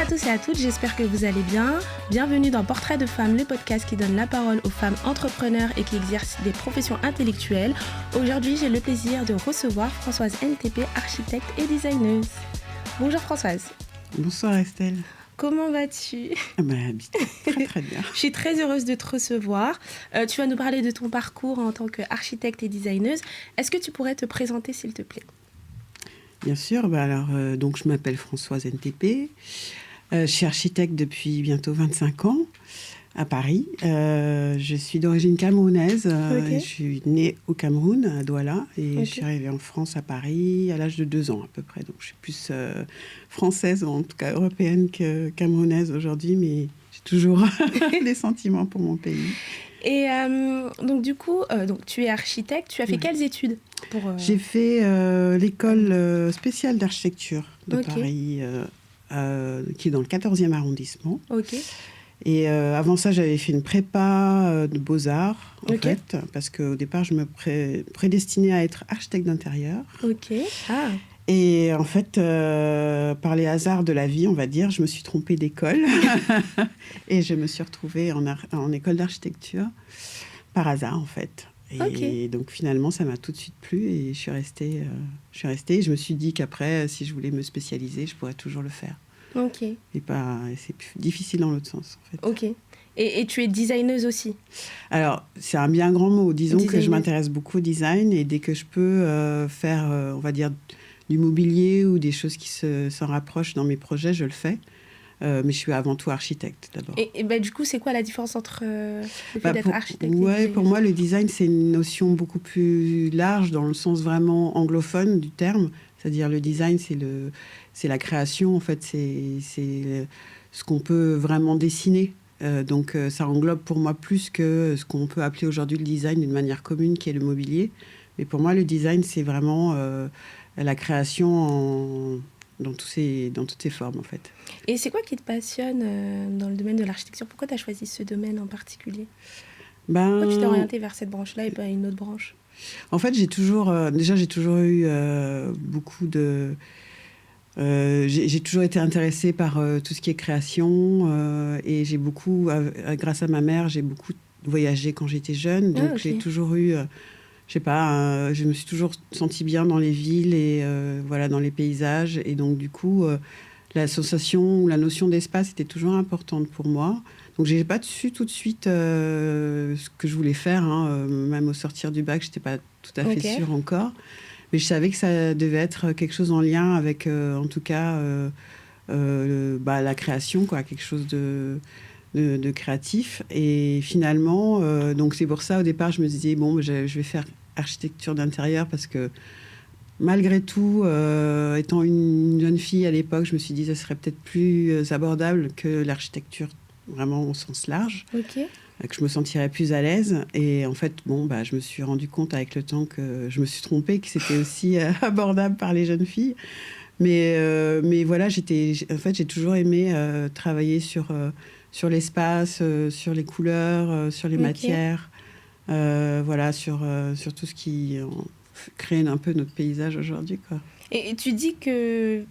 tous et à toutes, j'espère que vous allez bien. Bienvenue dans Portrait de femmes, le podcast qui donne la parole aux femmes entrepreneurs et qui exercent des professions intellectuelles. Aujourd'hui, j'ai le plaisir de recevoir Françoise NTP, architecte et designeuse. Bonjour Françoise. Bonsoir Estelle. Comment vas-tu ? Très très bien. Je suis très heureuse de te recevoir. Tu vas nous parler de ton parcours en tant qu'architecte et designeuse. Est-ce que tu pourrais te présenter s'il te plaît ? Bien sûr, donc je m'appelle Françoise NTP. Je suis architecte depuis bientôt 25 ans à Paris. Je suis d'origine camerounaise. Je suis née au Cameroun, à Douala, et je suis arrivée en France à Paris à l'âge de 2 ans à peu près. Donc je suis plus française, ou en tout cas européenne que camerounaise aujourd'hui, mais j'ai toujours des sentiments pour mon pays. Et donc du coup, tu es architecte, tu as fait quelles études J'ai fait l'école spéciale d'architecture de Paris, qui est dans le 14e arrondissement. Et avant ça, j'avais fait une prépa de beaux-arts, en fait, parce qu'au départ, je me prédestinais à être architecte d'intérieur. Et en fait, par les hasards de la vie, on va dire, je me suis trompée d'école. Et je me suis retrouvée en école d'architecture, par hasard, en fait. Et donc, finalement, ça m'a tout de suite plu et je suis restée. Et je me suis dit qu'après, si je voulais me spécialiser, je pourrais toujours le faire. Et c'est plus difficile dans l'autre sens, en fait. Et tu es designeuse aussi ? Alors, c'est un bien grand mot. Disons que je m'intéresse beaucoup au design et dès que je peux faire, on va dire, du mobilier ou des choses qui s'en rapprochent dans mes projets, je le fais. Mais je suis avant tout architecte, d'abord. Et du coup, c'est quoi la différence entre le fait d'être architecte et pour moi, le design, c'est une notion beaucoup plus large dans le sens vraiment anglophone du terme. C'est-à-dire, le design, c'est la création, en fait. C'est ce qu'on peut vraiment dessiner. Donc, ça englobe pour moi plus que ce qu'on peut appeler aujourd'hui le design d'une manière commune, qui est le mobilier. Mais pour moi, le design, c'est vraiment la création dans toutes ses formes, en fait. Et c'est quoi qui te passionne dans le domaine de l'architecture ? Pourquoi tu as choisi ce domaine en particulier ? Pourquoi tu t'es orientée vers cette branche-là et pas une autre branche ? En fait, j'ai toujours eu beaucoup de... j'ai toujours été intéressée par tout ce qui est création et j'ai beaucoup, grâce à ma mère, j'ai beaucoup voyagé quand j'étais jeune. Donc j'ai toujours eu... je sais pas, je me suis toujours sentie bien dans les villes et dans les paysages. Et donc, du coup, la sensation ou la notion d'espace était toujours importante pour moi. Donc, je n'ai pas su tout de suite ce que je voulais faire. Même au sortir du bac, je n'étais pas tout à fait sûre encore. Mais je savais que ça devait être quelque chose en lien avec, en tout cas, la création, quoi, quelque chose de créatif. Et finalement, donc c'est pour ça, au départ, je me disais, je vais faire architecture d'intérieur parce que malgré tout, étant une jeune fille à l'époque, je me suis dit ça serait peut-être plus abordable que l'architecture vraiment au sens large, que je me sentirais plus à l'aise. Et en fait, je me suis rendu compte avec le temps que je me suis trompée, que c'était aussi abordable par les jeunes filles. Mais voilà, j'ai toujours aimé travailler sur l'espace, sur les couleurs, sur les matières, sur tout ce qui crée un peu notre paysage aujourd'hui, quoi. Et tu dis que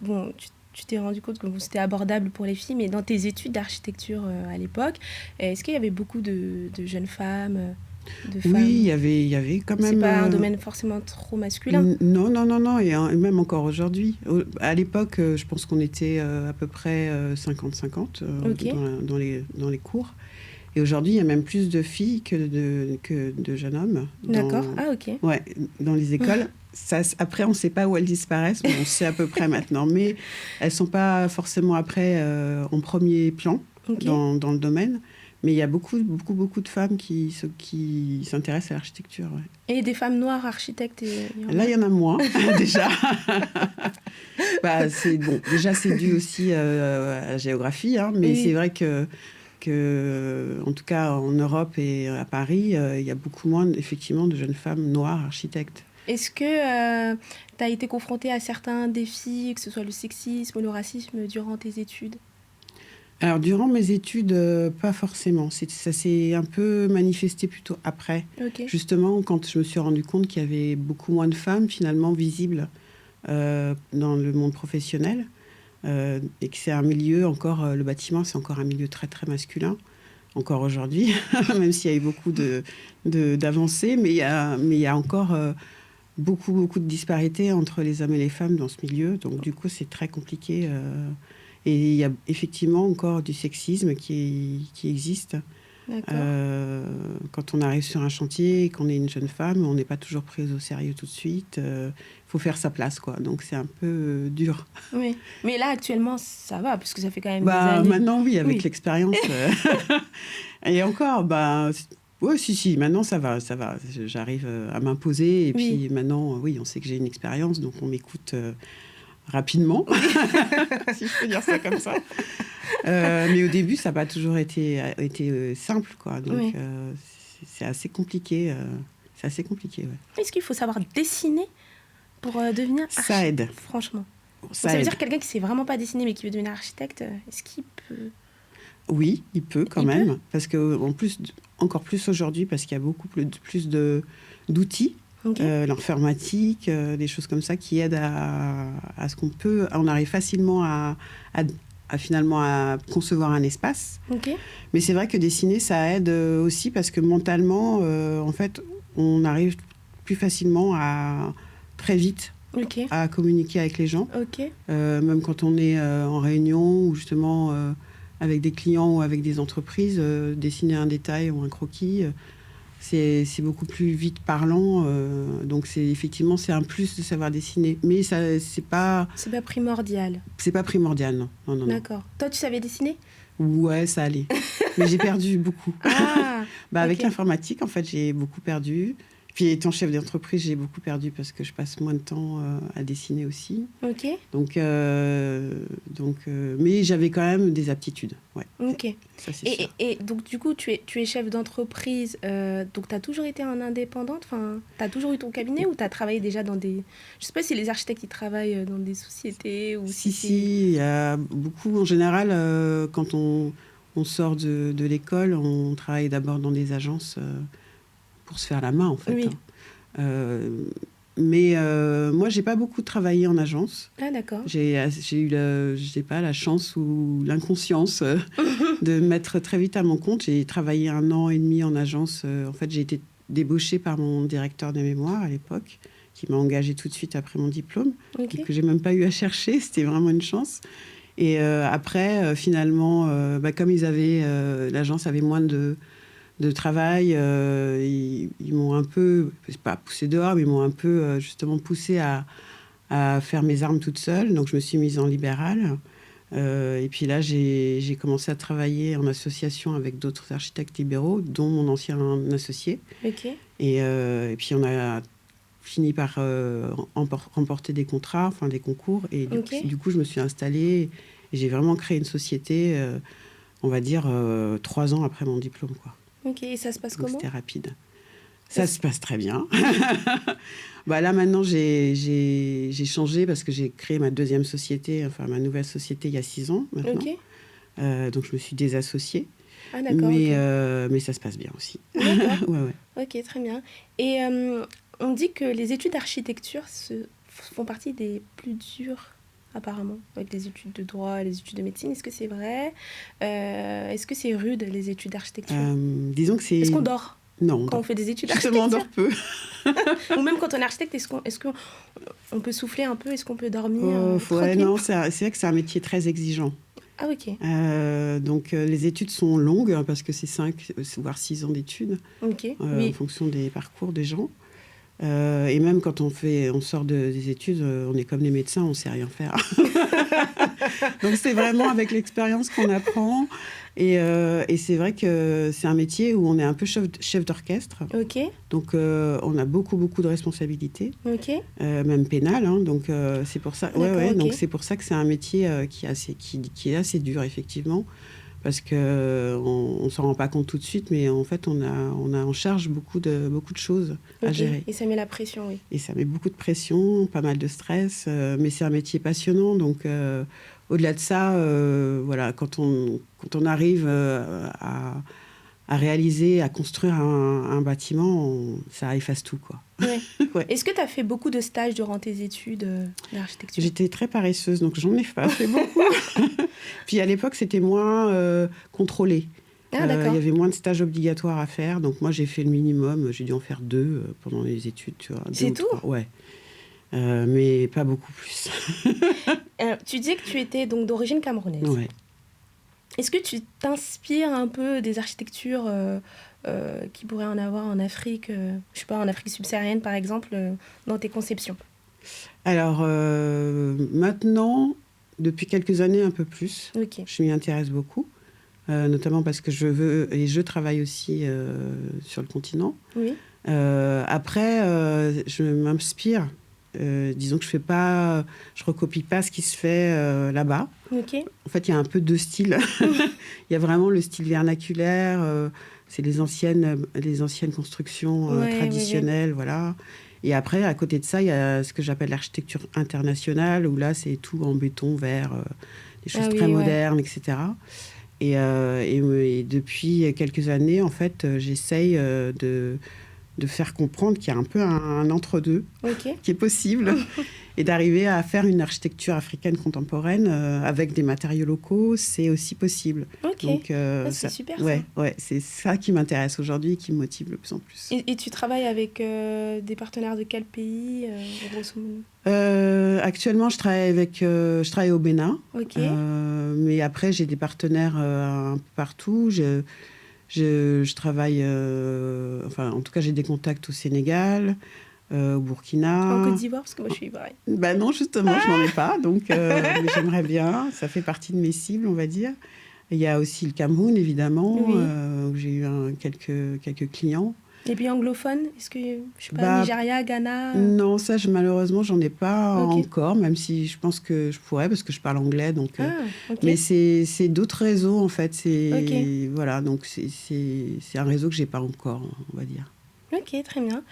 tu t'es rendu compte que c'était abordable pour les filles, mais dans tes études d'architecture à l'époque, est-ce qu'il y avait beaucoup de jeunes femmes Oui, il y avait quand même... C'est pas un domaine forcément trop masculin. Non, et même encore aujourd'hui. À l'époque, je pense qu'on était à peu près 50-50 dans les cours. Et aujourd'hui, il y a même plus de filles que de jeunes hommes. D'accord, Ouais, dans les écoles. Après, on ne sait pas où elles disparaissent, mais on sait à peu près maintenant. Mais elles ne sont pas forcément après en premier plan dans le domaine. Mais il y a beaucoup de femmes qui s'intéressent à l'architecture. Ouais. Et des femmes noires architectes Là, il y en a moins, déjà. Déjà, c'est dû aussi à la géographie. Mais c'est vrai que, en tout cas, en Europe et à Paris, il y a beaucoup moins, effectivement, de jeunes femmes noires architectes. Est-ce que tu as été confrontée à certains défis, que ce soit le sexisme ou le racisme, durant tes études ? Alors, durant mes études, pas forcément. Ça s'est un peu manifesté plutôt après. Justement, quand je me suis rendu compte qu'il y avait beaucoup moins de femmes, finalement, visibles dans le monde professionnel. et que c'est un milieu encore, le bâtiment, c'est encore un milieu très, très masculin, encore aujourd'hui, même s'il y a eu beaucoup d'avancées, mais il y a encore beaucoup, beaucoup de disparités entre les hommes et les femmes dans ce milieu. Donc, du coup, c'est très compliqué. Et il y a effectivement encore du sexisme qui existe. Quand on arrive sur un chantier et qu'on est une jeune femme, on n'est pas toujours prise au sérieux tout de suite. Faut faire sa place, quoi. Donc, c'est un peu dur. Oui. Mais là, actuellement, ça va, parce que ça fait quand même des années. Maintenant, oui, avec l'expérience. Et encore, oui, si, maintenant, ça va. J'arrive à m'imposer. Et puis, maintenant, oui, on sait que j'ai une expérience, donc on m'écoute rapidement, si je peux dire ça comme ça. Mais au début, ça n'a pas toujours été simple, quoi. Donc, c'est assez compliqué. C'est assez compliqué, ouais. Est-ce qu'il faut savoir dessiner pour devenir architecte? Ça aide. Franchement. Ça veut dire quelqu'un qui ne sait vraiment pas dessiner, mais qui veut devenir architecte, est-ce qu'il peut... Oui, il peut quand même. Parce qu'en plus, encore plus aujourd'hui, parce qu'il y a beaucoup plus d'outils. L'informatique, des choses comme ça qui aident à ce qu'on peut... On arrive facilement à finalement à concevoir un espace. Mais c'est vrai que dessiner, ça aide aussi parce que mentalement, en fait, on arrive plus facilement très vite à communiquer avec les gens. Même quand on est en réunion ou justement avec des clients ou avec des entreprises, dessiner un détail ou un croquis... C'est beaucoup plus vite parlant, donc effectivement c'est un plus de savoir dessiner, mais ça c'est pas primordial. C'est pas primordial, non. D'accord. Toi, tu savais dessiner? Ouais, ça allait, mais j'ai perdu beaucoup. Avec l'informatique, en fait, j'ai beaucoup perdu. Puis étant chef d'entreprise, j'ai beaucoup perdu parce que je passe moins de temps à dessiner aussi. Donc, mais j'avais quand même des aptitudes. Ouais. Ça, c'est sûr. Et donc, du coup, tu es chef d'entreprise. Donc, tu as toujours été en indépendante? Enfin, tu as toujours eu ton cabinet ou tu as travaillé déjà dans des... Je ne sais pas si les architectes qui travaillent dans des sociétés ou si, il y a beaucoup. En général, quand on sort de l'école, on travaille d'abord dans des agences... pour se faire la main, en fait. Mais moi, j'ai pas beaucoup travaillé en agence. D'accord. J'ai eu, je sais pas, la chance ou l'inconscience de me mettre très vite à mon compte. J'ai travaillé 1 an et demi en agence. En fait, j'ai été débauchée par mon directeur de mémoire à l'époque, qui m'a engagée tout de suite après mon diplôme, que j'ai même pas eu à chercher. C'était vraiment une chance. Et après, finalement, comme l'agence avait moins de travail, ils m'ont un peu, c'est pas poussé dehors, mais ils m'ont un peu justement poussé à faire mes armes toute seule. Donc je me suis mise en libéral. Et puis là, j'ai commencé à travailler en association avec d'autres architectes libéraux, dont mon ancien associé. Et puis on a fini par remporter des contrats, enfin des concours. Et du coup, je me suis installée et j'ai vraiment créé une société, on va dire, 3 ans après mon diplôme, quoi. Et ça se passe comment? C'était rapide. Ça se passe très bien. Là, maintenant, j'ai changé parce que j'ai créé ma deuxième société, enfin ma nouvelle société, il y a 6 ans maintenant. Donc, je me suis désassociée. D'accord. Mais ça se passe bien aussi. D'accord. Ok, très bien. Et on dit que les études d'architecture font partie des plus dures, apparemment, avec les études de droit, les études de médecine. Est-ce que c'est vrai? Est-ce que c'est rude, les études d'architecture? Disons que c'est... Est-ce qu'on dort? Non. Quand on fait des études d'architecture? On dort peu. Ou même quand on est architecte, est-ce qu'on peut souffler un peu? Est-ce qu'on peut dormir non, c'est vrai que c'est un métier très exigeant. Ah, ok. Donc, les études sont longues, parce que c'est 5, voire 6 ans d'études, en fonction des parcours des gens. Et même quand on sort des études, on est comme les médecins, on ne sait rien faire. Donc c'est vraiment avec l'expérience qu'on apprend. Et c'est vrai que c'est un métier où on est un peu chef d'orchestre. Donc on a beaucoup de responsabilités, même pénales. Donc c'est pour ça. Donc c'est pour ça que c'est un métier qui est assez dur, effectivement. Parce qu'on ne s'en rend pas compte tout de suite, mais en fait, on a en charge beaucoup de choses à gérer. Et ça met la pression, oui. Et ça met beaucoup de pression, pas mal de stress, mais c'est un métier passionnant. Donc, au-delà de ça, quand on arrive réaliser, à construire un bâtiment, ça efface tout, quoi. Ouais. Ouais. Est-ce que tu as fait beaucoup de stages durant tes études d'architecture? J'étais très paresseuse, donc j'en ai pas fait beaucoup. Puis à l'époque, c'était moins contrôlé. Ah, Il d'accord. y avait moins de stages obligatoires à faire. Donc moi, j'ai fait le minimum. J'ai dû en faire 2 pendant les études, tu vois. 2 C'est ou tout? 3. Ouais. Mais pas beaucoup plus. Tu disais que tu étais donc d'origine camerounaise. Ouais. Est-ce que tu t'inspires un peu des architectures qui pourrait en avoir en Afrique, je sais pas, en Afrique subsaharienne par exemple, dans tes conceptions? Alors maintenant, depuis quelques années, un peu plus. Ok. Je m'y intéresse beaucoup. Notamment parce que je travaille aussi sur le continent. Oui. Après, je m'inspire. Disons que je recopie pas ce qui se fait là-bas. Ok. En fait, il y a un peu 2 styles. Il y a vraiment le style vernaculaire, c'est les anciennes constructions traditionnelles, voilà. Et après, à côté de ça, il y a ce que j'appelle l'architecture internationale, où là, c'est tout en béton, vert, des choses très modernes, etc. Et depuis quelques années, en fait, j'essaye de faire comprendre qu'il y a un peu un entre-deux qui est possible et d'arriver à faire une architecture africaine contemporaine avec des matériaux locaux, c'est aussi possible. Ok, donc, c'est super ouais, ça. Ouais, c'est ça qui m'intéresse aujourd'hui et qui me motive le plus en plus. Et tu travailles avec des partenaires de quel pays, grosso modo? Actuellement, je travaille au Bénin, mais après, j'ai des partenaires un peu partout. Je travaille, enfin, en tout cas, j'ai des contacts au Sénégal, au Burkina. En Côte d'Ivoire, parce que moi, je suis pareil. Ben non, justement, je n'en ai pas, donc mais j'aimerais bien. Ça fait partie de mes cibles, on va dire. Il y a aussi le Cameroun, évidemment, où j'ai eu quelques clients. Et puis anglophone, est-ce que, je sais pas, Nigeria, Ghana Non, ça, malheureusement, j'en ai pas encore, même si je pense que je pourrais, parce que je parle anglais. Donc, mais c'est d'autres réseaux, en fait. Voilà, donc c'est un réseau que j'ai pas encore, on va dire. Ok, très bien.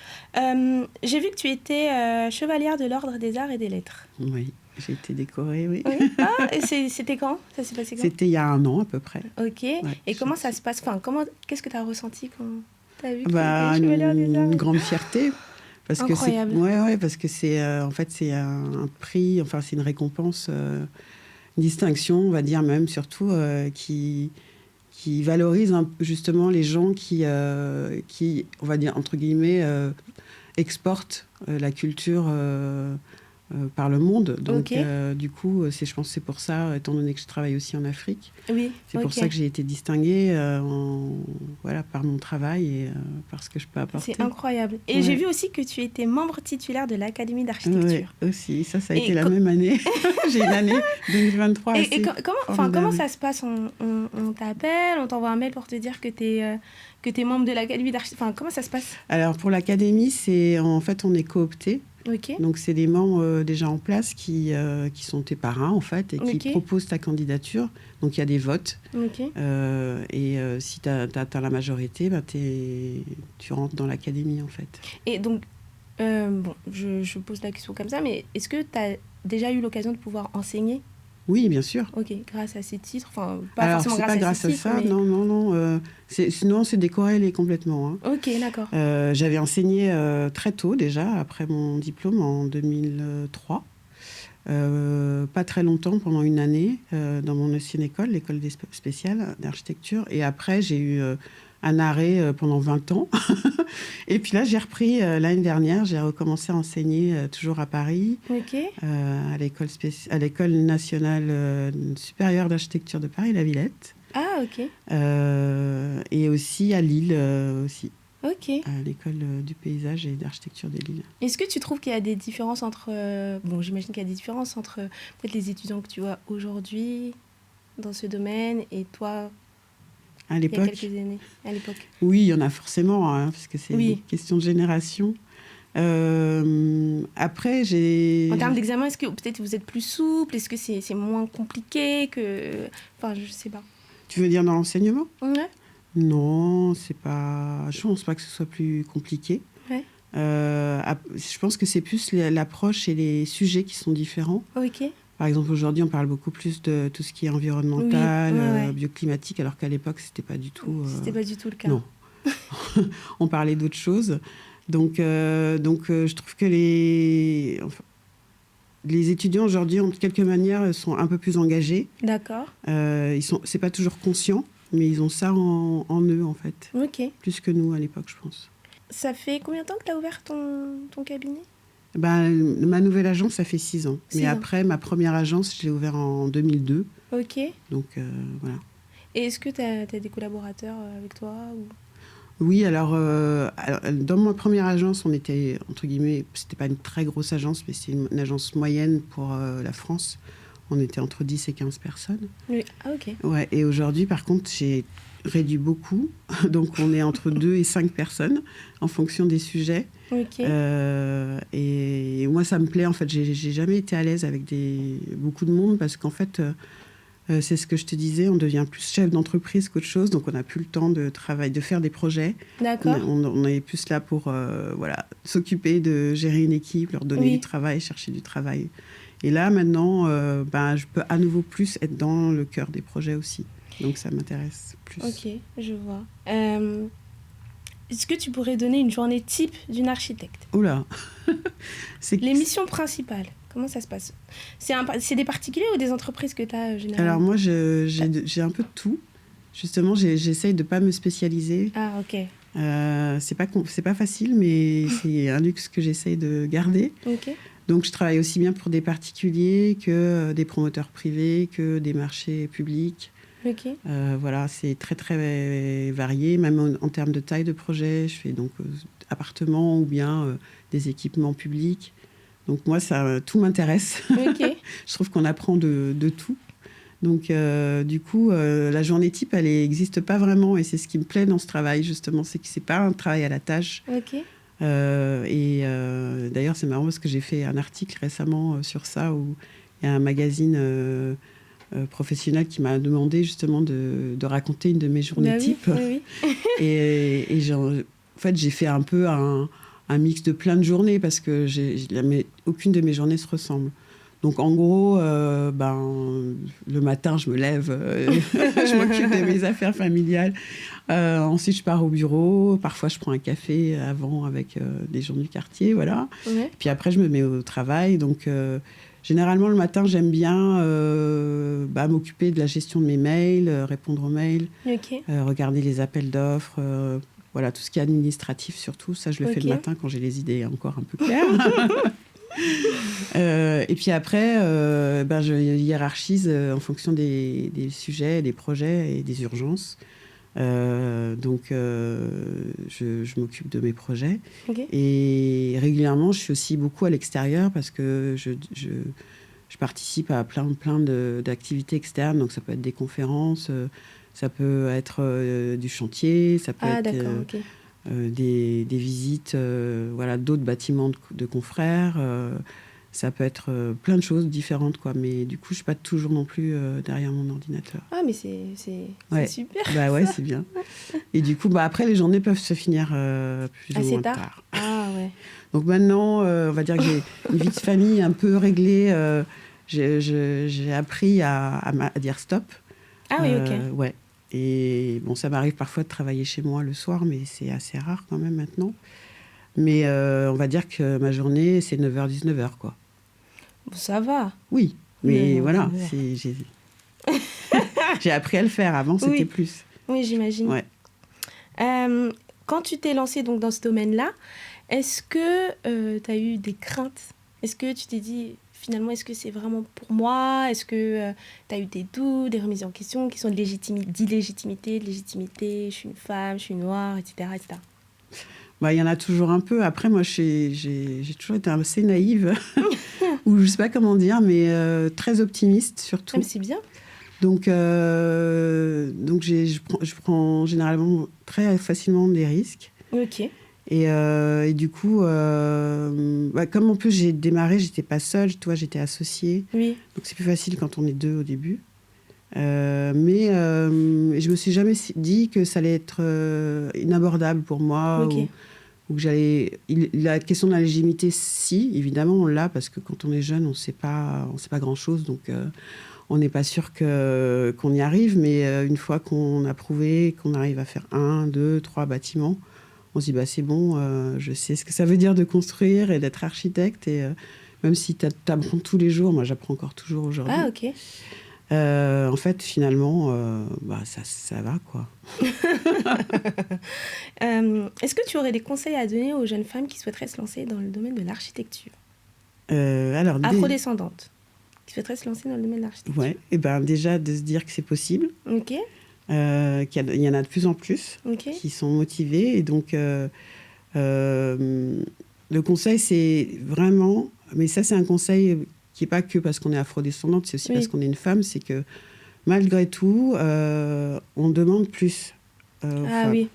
J'ai vu que tu étais chevalière de l'Ordre des Arts et des Lettres. Oui, j'ai été décorée, oui. Ah, et c'était quand? Ça s'est passé quand? C'était il y a 1 an, à peu près. Ok. Ouais, et comment ça se passe? Enfin, qu'est-ce que tu as ressenti quand tu as vu que tu étais chevalière des Arts? Une grande fierté. Parce incroyable. Parce que c'est en fait, c'est un prix, enfin, c'est une récompense, une distinction, on va dire même, surtout, qui valorise justement les gens qui, on va dire, entre guillemets, exportent la culture par le monde. Donc, du coup, je pense que c'est pour ça, étant donné que je travaille aussi en Afrique, c'est pour ça que j'ai été distinguée par mon travail et par ce que je peux apporter. C'est incroyable. Et j'ai vu aussi que tu étais membre titulaire de l'Académie d'architecture. Oui, aussi. Ça a été la même année. J'ai une année 2023. Et comment ça se passe? On t'appelle, on t'envoie un mail pour te dire que tu es membre de l'Académie d'architecture. Enfin, comment ça se passe? Alors, pour l'Académie, en fait, on est coopté. Donc, c'est des membres déjà en place qui sont tes parrains, en fait, et qui proposent ta candidature. Donc, il y a des votes. Et si tu as la majorité, tu rentres dans l'académie, en fait. Et donc, je pose la question comme ça, mais est-ce que tu as déjà eu l'occasion de pouvoir enseigner? Oui, bien sûr. Ok, grâce à ces titres. Enfin, pas forcément grâce à ça. Mais... Non. Sinon, c'est décorrélé complètement. Hein. Ok, d'accord. J'avais enseigné très tôt déjà, après mon diplôme en 2003. Pas très longtemps, pendant 1 année, dans mon ancienne école, l'école spéciale d'architecture. Et après, j'ai eu un arrêt pendant 20 ans. Et puis là, j'ai repris l'année dernière. J'ai recommencé à enseigner toujours à Paris, à l'école nationale supérieure d'architecture de Paris, la Villette. Ah, ok. Et aussi à Lille, aussi. Ok. À l'école du paysage et d'architecture de Lille. Est-ce que tu trouves qu'il y a des différences entre... j'imagine qu'il y a des différences entre peut-être les étudiants que tu vois aujourd'hui dans ce domaine et toi... À l'époque. Il y a quelques années, à l'époque. Oui, il y en a forcément, hein, parce que c'est une question de génération. Après, en termes d'examen, est-ce que peut-être vous êtes plus souple? Est-ce que c'est moins compliqué que... Enfin, je sais pas. Tu veux dire dans l'enseignement? Ouais. Non, c'est pas... Je pense pas que ce soit plus compliqué. Ouais. Je pense que c'est plus l'approche et les sujets qui sont différents. Ok. Par exemple, aujourd'hui, on parle beaucoup plus de tout ce qui est environnemental, ouais. bioclimatique, alors qu'à l'époque, c'était pas du tout... C'était pas du tout le cas. Non. On parlait d'autres choses. Donc, je trouve que les étudiants aujourd'hui, en quelque manière, sont un peu plus engagés. D'accord. C'est pas toujours conscient, mais ils ont ça en eux, en fait. Ok. Plus que nous, à l'époque, je pense. Ça fait combien de temps que tu as ouvert ton cabinet ? Ma nouvelle agence, ça fait 6 ans. 6 Mais ans. Après, ma première agence, je l'ai ouverte en 2002. Ok. Donc, voilà. Et est-ce que tu as des collaborateurs avec toi ou... Oui, alors, dans ma première agence, on était, entre guillemets, c'était pas une très grosse agence, mais c'est une agence moyenne pour la France. On était entre 10 et 15 personnes. Oui. Ah, ok. Ouais, et aujourd'hui, par contre, j'ai réduit beaucoup. Donc, on est entre 2 et 5 personnes en fonction des sujets. Ok. Et moi, ça me plaît. En fait, j'ai jamais été à l'aise avec beaucoup de monde parce qu'en fait, c'est ce que je te disais, on devient plus chef d'entreprise qu'autre chose. Donc, on n'a plus le temps de faire des projets. D'accord. On est plus là pour s'occuper de gérer une équipe, leur donner du travail, chercher du travail. Et là, maintenant, je peux à nouveau plus être dans le cœur des projets aussi. Donc, ça m'intéresse plus. Ok, je vois. Est-ce que tu pourrais donner une journée type d'une architecte ? Oula. Les missions principales, comment ça se passe ? C'est des particuliers ou des entreprises que tu as généralement ? Alors moi, j'ai un peu de tout. Justement, j'essaye de ne pas me spécialiser. Ah, ok. C'est pas facile, mais c'est un luxe que j'essaye de garder. Ok. Donc, je travaille aussi bien pour des particuliers que des promoteurs privés, que des marchés publics. Ok. Voilà, c'est très, très varié, même en termes de taille de projet. Je fais donc appartements ou bien des équipements publics. Donc moi, tout m'intéresse. Ok. Je trouve qu'on apprend de tout. Donc du coup, la journée type, elle n'existe pas vraiment. Et c'est ce qui me plaît dans ce travail, justement. C'est que ce n'est pas un travail à la tâche. Ok. D'ailleurs, c'est marrant parce que j'ai fait un article récemment sur ça où il y a un magazine... professionnel qui m'a demandé justement de raconter une de mes journées type. Oui. Et en fait, j'ai fait un peu un mix de plein de journées parce que aucune de mes journées se ressemble. Donc en gros, le matin, je me lève, je m'occupe de mes affaires familiales. Ensuite, je pars au bureau. Parfois, je prends un café avant avec les gens du quartier, voilà. Ouais. Puis après, je me mets au travail. Donc généralement, le matin, j'aime bien m'occuper de la gestion de mes mails, répondre aux mails, regarder les appels d'offres, voilà, tout ce qui est administratif surtout. Ça, je le fais le matin quand j'ai les idées encore un peu claires. Et puis après, je hiérarchise en fonction des sujets, des projets et des urgences. Donc, je m'occupe de mes projets. Et régulièrement, je suis aussi beaucoup à l'extérieur parce que je participe à plein d'activités externes. Donc, ça peut être des conférences, ça peut être du chantier, ça peut être des visites d'autres bâtiments de confrères. Ça peut être plein de choses différentes, quoi. Mais du coup, je ne suis pas toujours non plus derrière mon ordinateur. Ah, mais c'est super. Bah ouais, c'est bien. Et du coup, après, les journées peuvent se finir plus ou moins tard. Ah ouais. Donc maintenant, on va dire que j'ai une vie de famille un peu réglée. J'ai appris à dire stop. Ah oui, ok. Ouais. Et bon, ça m'arrive parfois de travailler chez moi le soir, mais c'est assez rare quand même maintenant. Mais on va dire que ma journée, c'est 9h-19h, quoi. Ça va. Oui, mais voilà, j'ai appris à le faire. Avant, c'était plus. Oui, j'imagine. Ouais. Quand tu t'es lancée donc, dans ce domaine-là, est-ce que tu as eu des craintes ? Est-ce que tu t'es dit, finalement, est-ce que c'est vraiment pour moi ? Est-ce que tu as eu des doutes, des remises en question, qui sont d'illégitimité, de légitimité, je suis une femme, je suis noire, etc. etc. Il y en a toujours un peu. Après, moi, j'ai toujours été assez naïve, ou je ne sais pas comment dire, mais très optimiste surtout. Ah, mais c'est bien. Donc je prends généralement très facilement des risques. Ok. Et du coup, comme en plus j'ai démarré, j'étais pas seule, j'étais associée. Oui. Donc c'est plus facile quand on est deux au début. Mais je me suis jamais dit que ça allait être inabordable pour moi. Okay. ou que j'allais... La question de la légitimité, si, évidemment, on l'a, parce que quand on est jeune, on sait pas grand-chose, donc on n'est pas sûr qu'on y arrive, mais une fois qu'on a prouvé qu'on arrive à faire 1, 2, 3 bâtiments, on se dit, c'est bon, je sais ce que ça veut dire de construire et d'être architecte, et même si tu apprends tous les jours, moi j'apprends encore toujours aujourd'hui. Ah, ok. En fait, finalement, ça va, quoi. Est-ce que tu aurais des conseils à donner aux jeunes femmes qui souhaiteraient se lancer dans le domaine de l'architecture afrodescendantes, qui souhaiteraient se lancer dans le domaine de l'architecture? Ouais, et déjà de se dire que c'est possible. Ok. Qu'il y en a de plus en plus qui sont motivés. Et donc, le conseil, c'est vraiment... Mais ça, c'est un conseil qui n'est pas que parce qu'on est afrodescendante, c'est aussi parce qu'on est une femme, c'est que malgré tout, on demande plus aux femmes. Oui.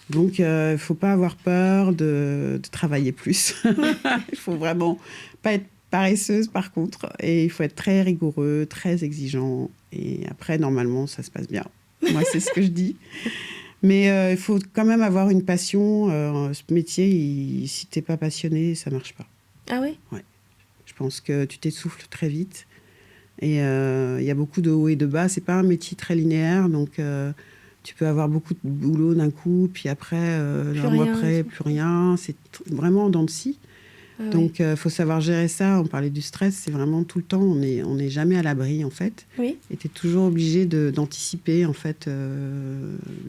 Donc, il ne faut pas avoir peur de travailler plus. Il faut vraiment pas être paresseuse, par contre. Et il faut être très rigoureux, très exigeant. Et après, normalement, ça se passe bien. Moi, c'est ce que je dis. Mais il faut quand même avoir une passion. Ce métier, si tu n'es pas passionné, ça ne marche pas. Ah oui? Ouais. Je pense que tu t'essouffles très vite. Et il y a beaucoup de hauts et de bas. Ce n'est pas un métier très linéaire. Donc, tu peux avoir beaucoup de boulot d'un coup. Puis après, un mois après, plus rien. C'est vraiment en dents de scie. Ah donc, il faut savoir gérer ça. On parlait du stress, c'est vraiment tout le temps. On n'est jamais à l'abri, en fait. Oui. Et tu es toujours obligé d'anticiper, en fait,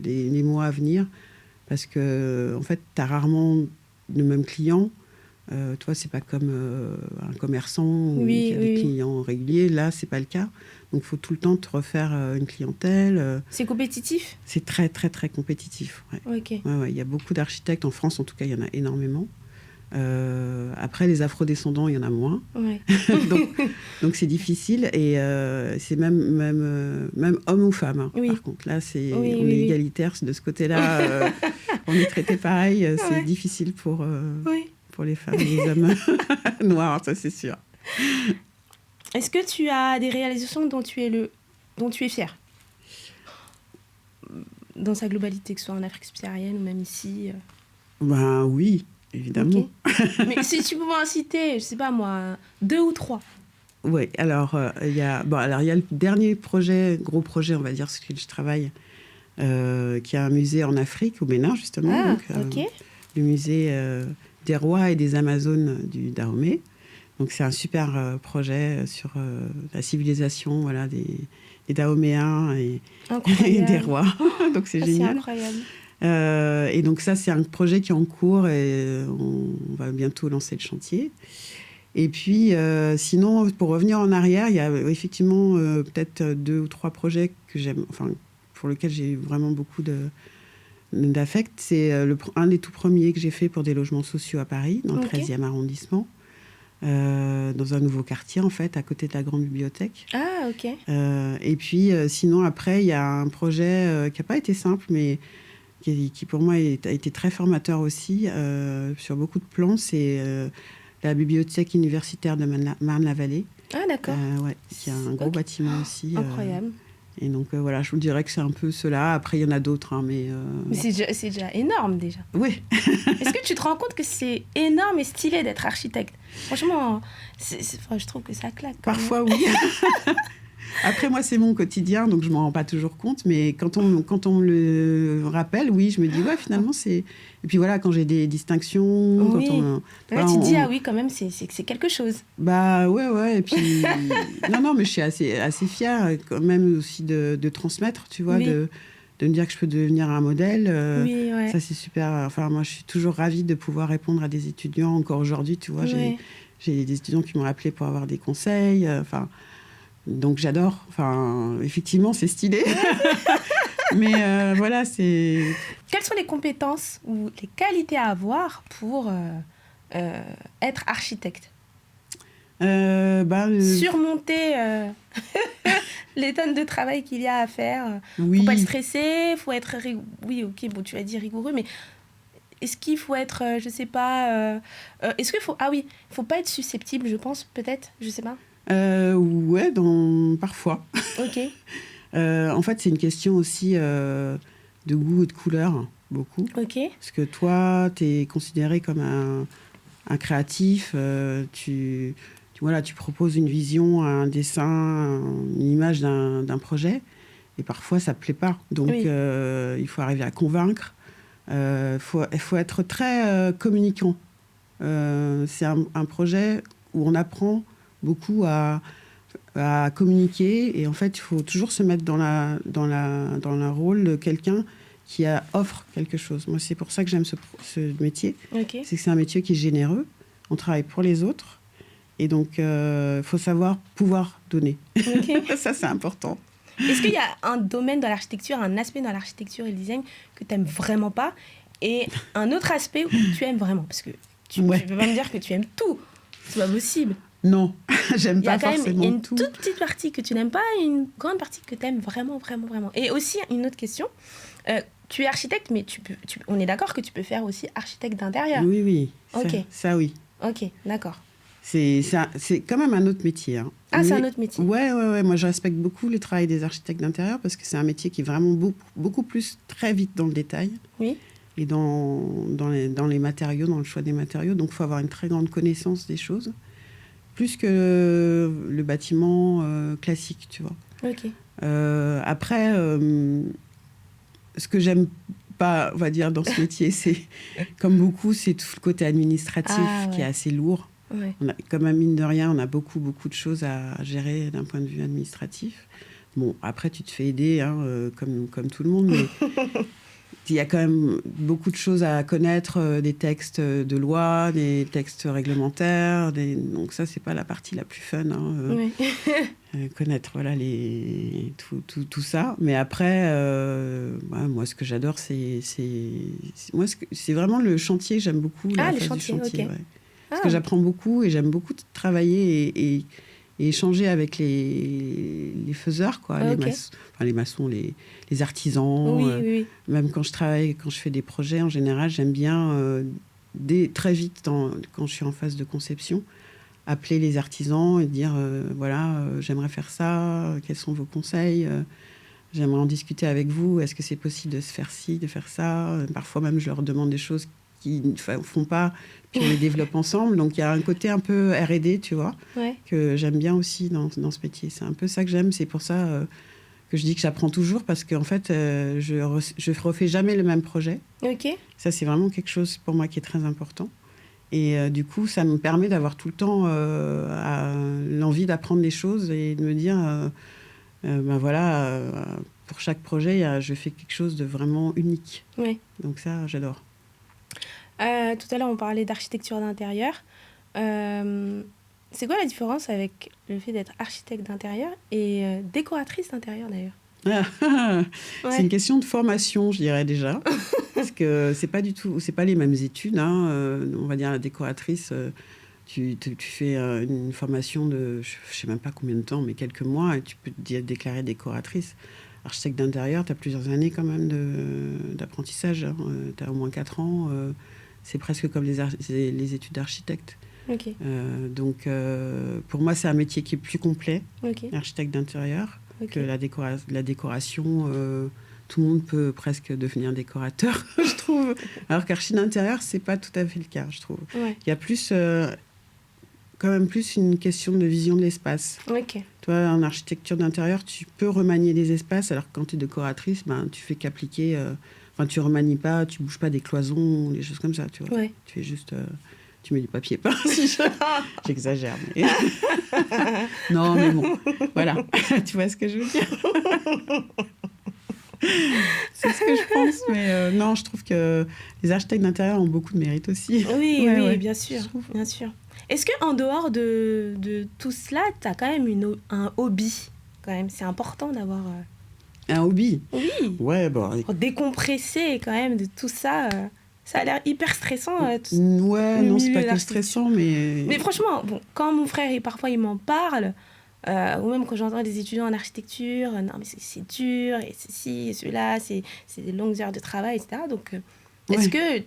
les mois à venir. Parce que, en fait, tu as rarement le même client. Toi, c'est pas comme un commerçant qui a des clients réguliers. Là, c'est pas le cas. Donc, il faut tout le temps te refaire une clientèle. C'est compétitif? C'est très, très, très compétitif. Ouais. Ok. Ouais, y a beaucoup d'architectes en France. En tout cas, il y en a énormément. Après, les afrodescendants, il y en a moins. Ouais. donc, c'est difficile. Et c'est même homme ou femme. Hein, par contre, là, on est égalitaire de ce côté-là. On est traité pareil. C'est difficile pour les femmes et les hommes noirs, ça, c'est sûr. Est-ce que tu as des réalisations dont tu es fière? Dans sa globalité, que ce soit en Afrique subsaharienne ou même ici Oui. Évidemment. Okay. Mais si tu pouvais en citer, je sais pas moi, 2 ou 3. Oui, alors il y a le dernier gros projet, on va dire, sur lequel je travaille, qui a un musée en Afrique, au Bénin, justement. Le musée des rois et des Amazones du Dahomey. Donc c'est un super projet sur la civilisation des Dahoméens et des rois. Donc c'est génial. C'est incroyable. Et donc ça, c'est un projet qui est en cours et on va bientôt lancer le chantier. Et puis, sinon, pour revenir en arrière, il y a effectivement peut-être 2 ou 3 projets que j'aime, pour lesquels j'ai vraiment beaucoup d'affect. C'est un des tout premiers que j'ai fait pour des logements sociaux à Paris, dans le 13e arrondissement, dans un nouveau quartier, en fait, à côté de la grande bibliothèque. Ah, ok. Et puis, sinon, après, il y a un projet qui n'a pas été simple, mais qui pour moi a été très formateur aussi, sur beaucoup de plans. C'est la bibliothèque universitaire de Marne-la-Vallée. Ah, d'accord. Qui a un gros bâtiment aussi. Incroyable. Et donc, voilà, je vous dirais que c'est un peu cela. Après, il y en a d'autres. Hein, mais c'est déjà énorme, déjà. Oui. Est-ce que tu te rends compte que c'est énorme et stylé d'être architecte? Franchement, je trouve que ça claque. Parfois, oui. Après, moi, c'est mon quotidien, donc je ne m'en rends pas toujours compte. Mais quand on me le rappelle, oui, je me dis, finalement, c'est... Et puis voilà, quand j'ai des distinctions... Oui. Là, tu te dis, oui, quand même, c'est quelque chose. Ouais. Et puis... non, mais je suis assez fière, quand même, aussi de transmettre, tu vois, de me dire que je peux devenir un modèle. Ça, c'est super. Enfin, moi, je suis toujours ravie de pouvoir répondre à des étudiants. Encore aujourd'hui, tu vois, j'ai des étudiants qui m'ont appelé pour avoir des conseils. Donc j'adore. Effectivement, c'est stylé. Mais voilà, c'est... Quelles sont les compétences ou les qualités à avoir pour être architecte? Surmonter les tonnes de travail qu'il y a à faire. Faut pas être stressé, faut être... Oui, ok, bon, tu as dit rigoureux, mais est-ce qu'il faut être, je sais pas... est-ce qu'il faut... faut pas être susceptible, je pense, peut-être, je sais pas. Ouais, parfois. Ok. En fait, c'est une question aussi de goût et de couleur. beaucoup. Ok. Parce que toi, tu es considéré comme un créatif. Voilà, tu proposes une vision, un dessin, une image d'un projet. Et parfois, ça ne plaît pas. Donc, Oui. il faut arriver à convaincre. Il faut être très communicant. C'est un projet où on apprend beaucoup à communiquer. Et en fait, il faut toujours se mettre dans le rôle de quelqu'un qui offre quelque chose. Moi, c'est pour ça que j'aime ce métier. Ok. C'est que c'est un métier qui est généreux. On travaille pour les autres. Et donc, il faut savoir pouvoir donner. Ok. Ça, c'est important. Est-ce qu'il y a un domaine dans l'architecture, un aspect dans l'architecture et le design que tu n'aimes vraiment pas et un autre aspect où tu aimes vraiment? Parce que tu ne peux pas me dire que tu aimes tout. C'est pas possible. Non, j'aime pas forcément tout. Il y a une toute petite partie que tu n'aimes pas et une grande partie que tu aimes vraiment, vraiment, vraiment. Et aussi, une autre question. Tu es architecte, mais on est d'accord que tu peux faire aussi architecte d'intérieur. Oui, oui. Ok. Ça, oui. Ok, d'accord. C'est quand même un autre métier. Hein. Ah, c'est un autre métier. Ouais. Moi, je respecte beaucoup le travail des architectes d'intérieur parce que c'est un métier qui est vraiment beaucoup plus très vite dans le détail. Oui. Et dans les matériaux, dans le choix des matériaux. Donc, il faut avoir une très grande connaissance des choses. Plus que le bâtiment classique, tu vois. Ok. Après, ce que j'aime pas, on va dire, dans ce métier, c'est, comme beaucoup, c'est tout le côté administratif qui est assez lourd. Ouais. Comme mine de rien, on a beaucoup de choses à gérer d'un point de vue administratif. Bon, après, tu te fais aider, hein, comme tout le monde, mais il y a quand même beaucoup de choses à connaître, des textes de loi, des textes réglementaires. Donc ça, c'est pas la partie la plus fun. Hein, connaître voilà, tout ça. Mais après, moi, ce que j'adore, c'est vraiment le chantier. J'aime beaucoup la phase du chantier. Okay. Ouais. Parce que j'apprends beaucoup et j'aime beaucoup travailler et échanger avec les faiseurs, quoi, les maçons, les artisans. Oui. Même quand je fais des projets, en général, j'aime bien, très vite, quand je suis en phase de conception, appeler les artisans et dire, j'aimerais faire ça, quels sont vos conseils, j'aimerais en discuter avec vous, est-ce que c'est possible de se faire ci, de faire ça. Parfois même, je leur demande des choses qu'ils ne font pas, puis on les développe ensemble. Donc, il y a un côté un peu R&D, tu vois, que j'aime bien aussi dans ce métier. C'est un peu ça que j'aime. C'est pour ça que je dis que j'apprends toujours, parce qu'en fait, je refais jamais le même projet. Ok. Ça, c'est vraiment quelque chose pour moi qui est très important. Et du coup, ça me permet d'avoir tout le temps l'envie d'apprendre des choses et de me dire, pour chaque projet, je fais quelque chose de vraiment unique. Oui. Donc ça, j'adore. Tout à l'heure, on parlait d'architecture d'intérieur. C'est quoi la différence avec le fait d'être architecte d'intérieur et décoratrice d'intérieur, d'ailleurs? C'est une question de formation, je dirais déjà. Parce que c'est pas les mêmes études. Hein. On va dire la décoratrice, tu fais une formation de, je sais même pas combien de temps, mais quelques mois, et tu peux te déclarer décoratrice. Architecte d'intérieur, tu as plusieurs années quand même d'apprentissage. Hein. Tu as au moins 4 ans. C'est presque comme les études d'architecte. Okay. Donc, pour moi, c'est un métier qui est plus complet, architecte d'intérieur, que la décoration. Tout le monde peut presque devenir décorateur, je trouve. Alors qu'architecte d'intérieur, c'est pas tout à fait le cas, je trouve. Ouais. Il y a quand même plus une question de vision de l'espace. Toi, en architecture d'intérieur, tu peux remanier des espaces, alors que quand tu es décoratrice, tu fais qu'appliquer... tu remanies pas, tu bouges pas des cloisons, des choses comme ça, tu vois. Tu es juste... tu mets du papier peint, j'exagère. Mais... non, mais bon, voilà. Tu vois ce que je veux dire? C'est ce que je pense, mais non, je trouve que les architectes d'intérieur ont beaucoup de mérite aussi. Oui, bien sûr. Est-ce qu'en dehors de tout cela, tu as quand même un hobby quand même? C'est important d'avoir... Un hobby? Oui. Ouais, bon... Pour décompresser quand même de tout ça, ça a l'air hyper stressant. Non, c'est pas que stressant, mais... Mais franchement, quand mon frère, parfois, il m'en parle... ou même quand j'entends des étudiants en architecture, non mais c'est dur, et ceci, et cela, c'est des longues heures de travail, etc. Donc, est-ce que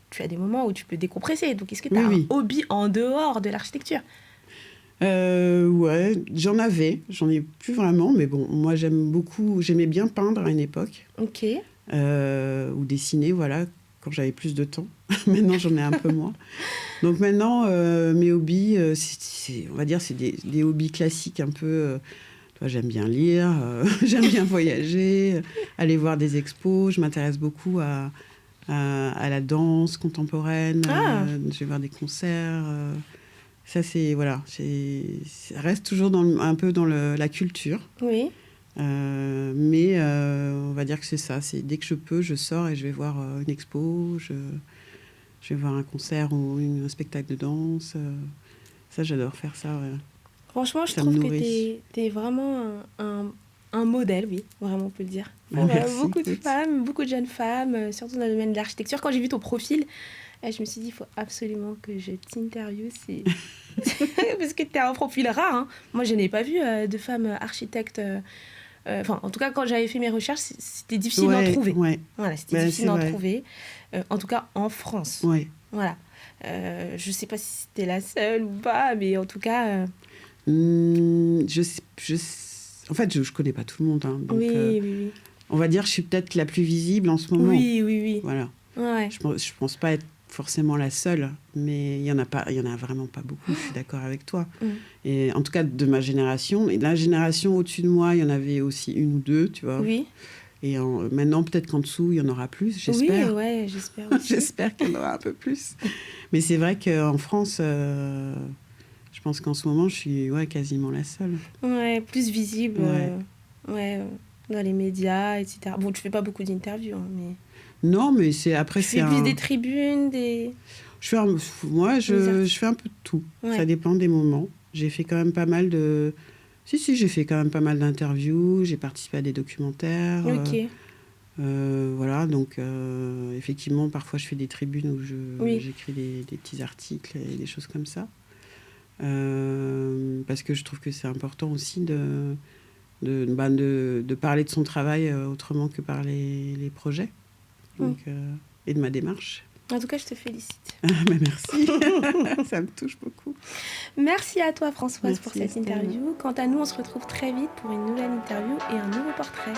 tu as des moments où tu peux décompresser? Donc, est-ce que tu as un hobby en dehors de l'architecture? Ouais, j'en ai plus vraiment, mais bon, moi j'aimais bien peindre à une époque. Ok. ou dessiner, voilà, quand j'avais plus de temps. Maintenant, j'en ai un peu moins. Donc maintenant, mes hobbies, on va dire, c'est des hobbies classiques un peu. J'aime bien lire, j'aime bien voyager, aller voir des expos. Je m'intéresse beaucoup à la danse contemporaine. Je vais voir des concerts. Ça, ça reste toujours un peu dans la culture. Oui. Mais on va dire que c'est ça. C'est dès que je peux, je sors et je vais voir une expo, je vais voir un concert ou un spectacle de danse. Ça, j'adore faire ça. Ouais. Franchement, je trouve que t'es vraiment un modèle, oui, vraiment, on peut le dire. Pour beaucoup de femmes, beaucoup de jeunes femmes, surtout dans le domaine de l'architecture. Quand j'ai vu ton profil, je me suis dit, il faut absolument que je t'interviewe. Parce que t'es un profil rare. Hein. Moi, je n'ai pas vu de femmes architectes. En tout cas, quand j'avais fait mes recherches, c'était difficile d'en trouver. Ouais. Voilà, c'était difficile d'en trouver. En tout cas, en France. Ouais. Voilà. Je ne sais pas si c'était la seule ou pas, mais en tout cas... En fait, je ne connais pas tout le monde. Hein, donc, oui. On va dire que je suis peut-être la plus visible en ce moment. Oui. Voilà. Ouais. Je ne pense pas être forcément la seule, mais il y en a vraiment pas beaucoup. Je suis d'accord avec toi. Et en tout cas, de ma génération. Et de la génération au-dessus de moi, il y en avait aussi une ou deux, tu vois. Oui. Et maintenant, peut-être qu'en dessous, il y en aura plus, j'espère. Oui, j'espère aussi. J'espère qu'il y en aura un peu plus. Mais c'est vrai qu'en France, je pense qu'en ce moment, je suis quasiment la seule. Ouais, plus visible. Dans les médias, etc. Bon, tu fais pas beaucoup d'interviews, hein, mais... Non, mais c'est après... Tu fais plus des tribunes, des... je fais un peu de tout. Ouais. Ça dépend des moments. J'ai fait quand même pas mal de... j'ai fait quand même pas mal d'interviews. J'ai participé à des documentaires. Ok. Voilà, donc effectivement, parfois je fais des tribunes où j'écris des petits articles et des choses comme ça. Parce que je trouve que c'est important aussi de parler de son travail autrement que par les projets. Donc, et de ma démarche. En tout cas, je te félicite. Merci, ça me touche beaucoup. Merci à toi, Françoise, pour cette interview. Quant à nous, on se retrouve très vite pour une nouvelle interview et un nouveau portrait.